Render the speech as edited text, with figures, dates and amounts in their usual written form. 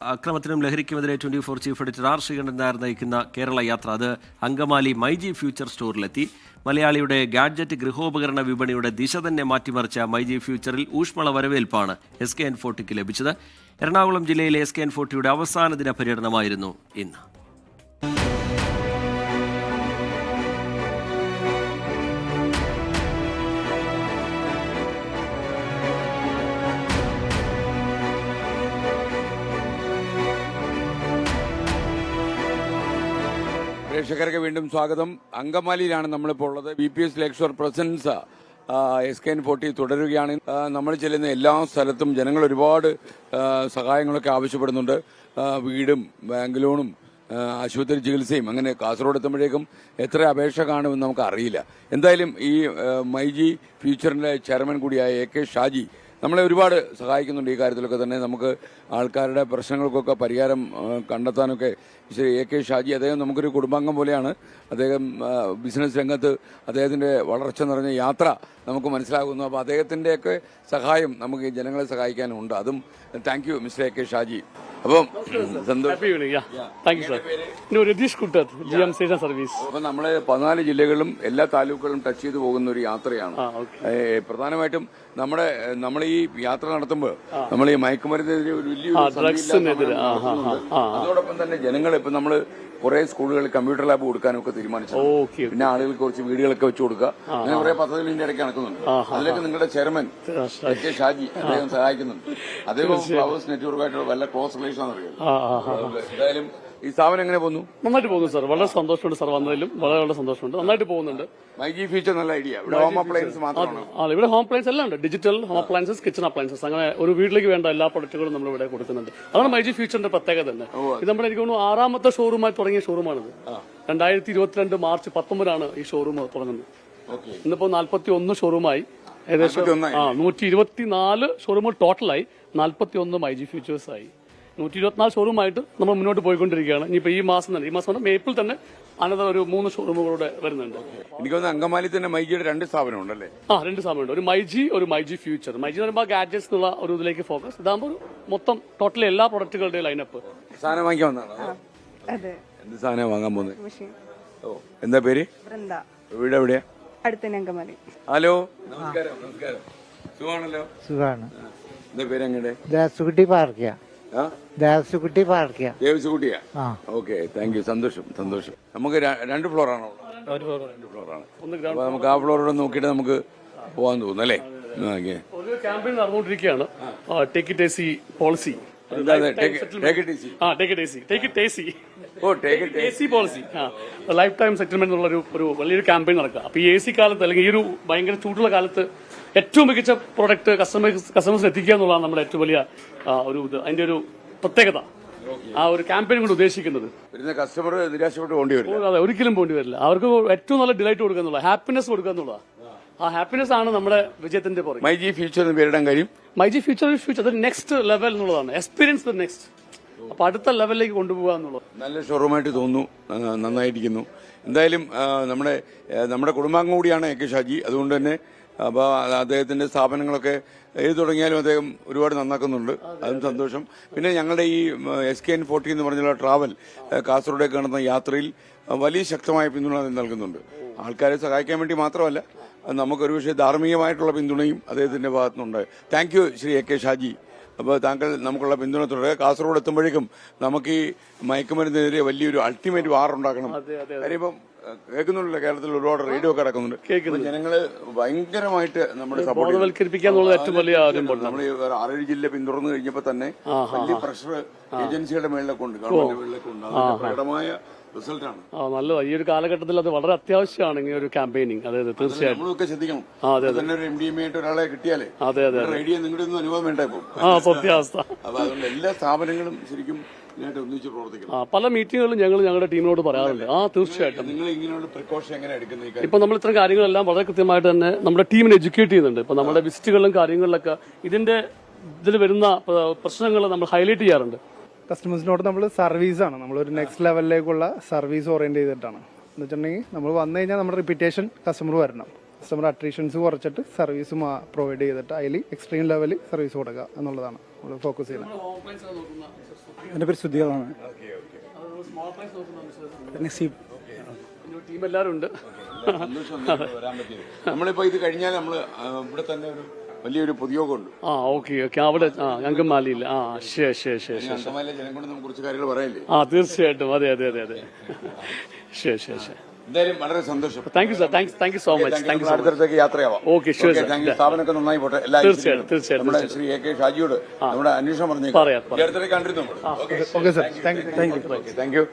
അക്രമത്തിനും ലഹരിക്കുമെതിരെ 24 chief editor R Sreekandan Nair നയിക്കുന്ന കേരള യാത്ര അത് അങ്കമാലി മൈജി ഫ്യൂച്ചർ സ്റ്റോറിലെത്തി. മലയാളിയുടെ ഗാഡ്ജറ്റ് ഗൃഹോപകരണ വിപണിയുടെ ദിശ തന്നെ മാറ്റിമറിച്ച മൈജി ഫ്യൂച്ചറിൽ ഊഷ്മള വരവേൽപ്പാണ് SKN40ക്ക് ലഭിച്ചത്. എറണാകുളം ജില്ലയിലെ SKN40യുടെ അവസാന ദിന പര്യടനമായിരുന്നു ഇന്ന്. പ്രേക്ഷകർക്ക് വീണ്ടും സ്വാഗതം. അങ്കമാലിയിലാണ് നമ്മളിപ്പോൾ ഉള്ളത്. BPS ലേക്ഷോർ പ്രസൻസ് SKN40 തുടരുകയാണ്. നമ്മൾ ചെല്ലുന്ന എല്ലാ സ്ഥലത്തും ജനങ്ങൾ ഒരുപാട് സഹായങ്ങളൊക്കെ ആവശ്യപ്പെടുന്നുണ്ട്. വീടും ബാങ്ക് ലോണും ആശുപത്രി ചികിത്സയും അങ്ങനെ കാസർഗോഡ് എത്തുമ്പോഴേക്കും എത്ര അപേക്ഷ കാണുമെന്ന് നമുക്ക് അറിയില്ല. എന്തായാലും ഈ മൈജി ഫ്യൂച്ചറിന്റെ ചെയർമാൻ കൂടിയായ AK ഷാജി നമ്മളെ ഒരുപാട് സഹായിക്കുന്നുണ്ട്. ഈ കാര്യത്തിലൊക്കെ തന്നെ നമുക്ക് ആൾക്കാരുടെ പ്രശ്നങ്ങൾക്കൊക്കെ പരിഹാരം കണ്ടെത്താനൊക്കെ ശ്രീ AK ഷാജി അദ്ദേഹം നമുക്കൊരു കുടുംബാംഗം പോലെയാണ്. അദ്ദേഹം ബിസിനസ് രംഗത്ത് അദ്ദേഹത്തിൻ്റെ വളർച്ച നിറഞ്ഞ യാത്ര നമുക്ക് മനസ്സിലാകുന്നു. അപ്പോൾ അദ്ദേഹത്തിൻ്റെയൊക്കെ സഹായം നമുക്ക് ഈ ജനങ്ങളെ സഹായിക്കാനുണ്ട്. അതും thank you mister AK Shaji. അപ്പം അപ്പം നമ്മള് 14 ജില്ലകളിലും എല്ലാ താലൂക്കുകളും ടച്ച് ചെയ്തു പോകുന്ന ഒരു യാത്രയാണ്. പ്രധാനമായിട്ടും നമ്മൾ ഈ യാത്ര നടത്തുമ്പോൾ നമ്മൾ ഈ മയക്കുമരുന്നിനെതിരെ ഒരു വലിയൊരു അതോടൊപ്പം തന്നെ ജനങ്ങൾ ഇപ്പൊ നമ്മള് കുറെ സ്കൂളുകളിൽ കമ്പ്യൂട്ടർ ലാബ് കൊടുക്കാനൊക്കെ തീരുമാനിച്ചു. പിന്നെ ആളുകൾക്ക് കുറച്ച് വീടുകളൊക്കെ വെച്ച് കൊടുക്കുക, അങ്ങനെ കുറെ പദ്ധതികൾ ഇടയ്ക്ക് നടക്കുന്നുണ്ട്. അതിലൊക്കെ നിങ്ങളുടെ ചെയർമാൻ AK ഷാജി അദ്ദേഹം സഹായിക്കുന്നുണ്ട്. അദ്ദേഹം ഫ്ലവേഴ്സ് നെറ്റ്വർക്കായിട്ട് വല്ല ക്ലോസ് റിലേഷൻ ആണെന്നറിയാം. എന്തായാലും ഈ സ്ഥാപനം എങ്ങനെ പോകുന്നു? നന്നായിട്ട് പോകുന്നു സാർ. വളരെ സന്തോഷമുണ്ട് സാർ വന്നതിലും. വളരെ സന്തോഷമുണ്ട്. നന്നായിട്ട് പോകുന്നുണ്ട്. മൈജി ഫ്യൂച്ചർ നല്ല ഐഡിയ. ഇവിടെ ഹോം അപ്ലയൻസ് മാത്രമാണ്. ഇവിടെ ഹോം അപ്ലയൻസ് എല്ലാം ഉണ്ട്. Digital home appliances, kitchen appliances, അങ്ങനെ ഒരു വീട്ടിലേക്ക് വേണ്ട എല്ലാ പ്രൊഡക്റ്റുകളും നമ്മൾ ഇവിടെ കൊടുക്കുന്നുണ്ട്. അതാണ് മൈജി ഫ്യൂച്ചറിന്റെ പ്രത്യേകത തന്നെ. ഇത് നമ്മുടെ എനിക്ക് തോന്നുന്നു 6ാമത്തെ ഷോറൂമായി തുടങ്ങിയ ഷോറൂമാണിത്. 2022 മാർച്ച് 19 ഈ ഷോറൂം തുടങ്ങുന്നത്. ഇന്നിപ്പോ 41 ഷോറൂമായി. ഏകദേശം 124 ഷോറൂമുകൾ ടോട്ടലായി. 41 മൈജി ഫ്യൂച്ചേഴ്സ് ആയി. 124 ഷോറൂമായിട്ട് നമ്മൾ മുന്നോട്ട് പോയിക്കൊണ്ടിരിക്കുകയാണ്. ഇനിയിപ്പോൾ ഈ മാസം ഏപ്രിൽ തന്നെ അനന്തരം ഒരു 3 ഷോറൂമുകളുടെ വരുന്നുണ്ട്. എനിക്ക് തോന്നുന്നു അങ്കമാലി തന്നെ മൈജിയുടെ 2 സ്ഥാപനം ഉണ്ടല്ലേ? 2 സ്ഥാപനമുണ്ട്. ഒരു മൈജി, ഒരു മൈജി ഫ്യൂച്ചർ. മൈജി എന്ന് പറയുമ്പോൾ ഗാഡ്ജറ്റ്സ് എന്നുള്ള ഒരു ഇതിലേക്ക് ഫോക്കസ്. ഇതാകുമ്പോൾ മൊത്തം ടോട്ടലി എല്ലാ പ്രൊഡക്റ്റുകളുടെയും ലൈനപ്പ്. സാധനം വാങ്ങിക്കാൻ വന്നതാണ്. എന്ത് സാധനം വാങ്ങാൻ പോകുന്നത്? ഓ, എന്താ പേര്? വീട് എവിടെയാ? അടുത്ത അങ്കമാലി. ഹലോ, നമസ്കാരം. സുഖാണല്ലോ? സുഖാണ്. എന്താ പേര്? അങ്ങയുടെ ദേവസുകുട്ടി പാർക്കിയ. ദേവസുകുട്ടി പാർക്കിയ. ദേവസുകുട്ടിയാ? Okay, thank you. സന്തോഷം. നമുക്ക് 2 ഫ്ലോറാണോ? 2 ഫ്ലോറാണ്. അപ്പൊ നമുക്ക് ആ ഫ്ലോറോടെ നോക്കിയിട്ട് നമുക്ക് പോകാൻ തോന്നുന്നു അല്ലേ? ഒരു ക്യാമ്പയിൻ നടന്നുകൊണ്ടിരിക്കുകയാണ്. Take it easy policy. Life time settlement എന്നുള്ള ഒരു വലിയൊരു ക്യാമ്പയിൻ നടക്കുക. അപ്പൊ ഈ AC കാലത്ത് അല്ലെങ്കിൽ ഈ ഒരു ഭയങ്കര ചൂടുള്ള കാലത്ത് ഏറ്റവും മികച്ച പ്രോഡക്റ്റ് കസ്റ്റമേഴ്സിന് എത്തിക്കുക എന്നുള്ളതാണ് നമ്മുടെ ഏറ്റവും വലിയ അതിന്റെ ഒരു പ്രത്യേകത. ആ ഒരു ക്യാമ്പയിൻ കൊണ്ട് ഉദ്ദേശിക്കുന്നത് കസ്റ്റമർ നിരാശപ്പെട്ട് പോകേണ്ടി വരില്ല. അതെ, ഒരിക്കലും പോകേണ്ടി വരില്ല. അവർക്ക് ഏറ്റവും നല്ല ഡിലൈറ്റ് കൊടുക്കുക എന്നുള്ള, ഹാപ്പിനെസ് കൊടുക്കുക എന്നുള്ളതാണ്. ആ ഹാപ്പിനെസ് ആണ് നമ്മുടെ വിജയത്തിന്റെ പുറകെ. മൈജി ഫ്യൂച്ചർ എന്ന് പേരിടാൻ കാര്യം? മൈജി ഫ്യൂച്ചർ അത് നെക്സ്റ്റ് ലെവൽ എന്നുള്ളതാണ്. Experience the next. അപ്പൊ അടുത്ത ലെവലിലേക്ക് കൊണ്ടുപോകുക എന്നുള്ളത് നല്ല ഷോറൂമായിട്ട് തോന്നുന്നു. നന്നായിരിക്കുന്നു. എന്തായാലും നമ്മുടെ കുടുംബാംഗം കൂടിയാണ് AK ഷാജി. അതുകൊണ്ട് തന്നെ അപ്പോൾ അദ്ദേഹത്തിന്റെ സ്ഥാപനങ്ങളൊക്കെ ഏത് തുടങ്ങിയാലും അദ്ദേഹം ഒരുപാട് നന്നാക്കുന്നുണ്ട്. അതും സന്തോഷം. പിന്നെ ഞങ്ങളുടെ ഈ SKN40 എന്ന് പറഞ്ഞുള്ള ട്രാവൽ കാസർഗോഡേക്ക് നടന്ന യാത്രയിൽ വലിയ ശക്തമായ പിന്തുണ നൽകുന്നുണ്ട്. ആൾക്കാരെ സഹായിക്കാൻ വേണ്ടി മാത്രമല്ല, നമുക്കൊരു പക്ഷേ ധാർമ്മികമായിട്ടുള്ള പിന്തുണയും അദ്ദേഹത്തിന്റെ ഭാഗത്തുനിന്നുണ്ട്. Thank you Shri AK Shaji. അപ്പോൾ താങ്കൾ നമുക്കുള്ള പിന്തുണ തുടരുക. കാസർഗോഡ് എത്തുമ്പോഴേക്കും നമുക്ക് ഈ മയക്കുമരുന്നിനെതിരെ വലിയൊരു അൾട്ടിമേറ്റ് വാർ ഉണ്ടാക്കണം. കാര്യം ഇപ്പം കേൾക്കുന്നുണ്ടല്ലോ, കേരളത്തിൽ ഒരുപാട് റേഡിയോ ഒക്കെ നടക്കുന്നുണ്ട്. ജനങ്ങള് ഭയങ്കരമായിട്ട് നമ്മുടെ ബോധവൽക്കരിപ്പിക്കാന്നുള്ളത് ഏറ്റവും വലിയ നമ്മൾ 6 ജില്ല പിന്തുടർന്നു കഴിഞ്ഞപ്പോ തന്നെ വലിയ പ്രഷർ ഏജൻസിയുടെ മേളിലൊക്കെ ഉണ്ട്, ഗവൺമെന്റ് മേളിലൊക്കെ ഉണ്ട്. അതിന്റെ പ്രകടമായ റിസൾട്ടാണ്. നല്ലതാണ്. ഈ ഒരു കാലഘട്ടത്തിൽ അത് വളരെ അത്യാവശ്യമാണ് ഇങ്ങനെ ഒരു ക്യാമ്പയിനിങ്. അതെ, തീർച്ചയായും നമ്മളൊക്കെ ശ്രദ്ധിക്കണം. തന്നെ ഒരു MDMA ആയിട്ട് ഒരാളെ കിട്ടിയാലേ റേഡിയോ നിങ്ങളുടെ ഒന്നും അനുഭവം വേണ്ട ഇപ്പം. സത്യാവസ്ഥ. അപ്പൊ അതുകൊണ്ട് എല്ലാ സ്ഥാപനങ്ങളും ശരിക്കും ഒന്നിച്ച് പ്രവർത്തിക്കണം. പല മീറ്റിങ്ങുകളും ഞങ്ങളുടെ ടീമിനോട് പറയാറുണ്ട്. തീർച്ചയായിട്ടും. നിങ്ങൾ ഇങ്ങനെയുള്ള പ്രിക്കോഷൻ എങ്ങനെ എടുക്കുന്നത്? ഇപ്പൊ നമ്മൾ ഇത്തരം കാര്യങ്ങളെല്ലാം വളരെ കൃത്യമായിട്ട് തന്നെ നമ്മുടെ ടീമിനെ എഡ്യൂക്കേറ്റ് ചെയ്യുന്നുണ്ട്. ഇപ്പൊ നമ്മുടെ വിസിറ്റുകളിലും കാര്യങ്ങളിലൊക്കെ ഇതിൽ വരുന്ന പ്രശ്നങ്ങൾ നമ്മൾ ഹൈലൈറ്റ് ചെയ്യാറുണ്ട്. കസ്റ്റമേഴ്സിനോട് നമ്മൾ സർവീസാണ്, നമ്മളൊരു നെക്സ്റ്റ് ലെവലിലേക്കുള്ള സർവീസ് ഓറിയന്റ് ചെയ്തിട്ടാണ്. എന്ന് വെച്ചിട്ടുണ്ടെങ്കിൽ നമ്മൾ വന്നു കഴിഞ്ഞാൽ നമ്മുടെ റിപ്പീറ്റേഷൻ കസ്റ്റമർ വരണം. കസ്റ്റമർ അട്രീഷൻസ് കുറച്ചിട്ട് സർവീസ് പ്രൊവൈഡ് ചെയ്തിട്ട് അതിൽ എക്സ്ട്രീം ലെവലിൽ സർവീസ് കൊടുക്കുക എന്നുള്ളതാണ്. നമ്മൾ ഫോക്കസ് ചെയ്യുന്നത്. എൻ്റെ പേര് സുധികളാണ്. നസീബ്. ടീം എല്ലാവരും ഉണ്ട്. വരാൻ പറ്റിയത്. നമ്മളിപ്പോ ഇത് കഴിഞ്ഞാൽ നമ്മൾ ഇവിടെ തന്നെ ഒരു വലിയൊരു പൊതുയോഗമുണ്ട്. ഓക്കെ അവിടെ അങ്കമാലിയിൽ. ശരി. അങ്കമാലിയിലെ ജനം കൊണ്ട് നമുക്ക് കുറച്ച് കാര്യങ്ങൾ പറയല്ലേ? തീർച്ചയായിട്ടും. അതെ. ശരി. എന്തായാലും വളരെ സന്തോഷം. Thank you sir. Thank you so much. അടുത്തടുത്തേക്ക് യാത്രയാവാം. Okay, sure sir. Thank you. സ്ഥാപനമൊക്കെ നന്നായി പോട്ടെ. തീർച്ചയായിട്ടും. നമ്മുടെ ശ്രീ AK ഷാജിയോട് നമ്മുടെ അന്വേഷണം പറഞ്ഞു. പറയാം. അടുത്തേക്ക് കണ്ടിരുന്നു. Okay sir, thank you. Thank you.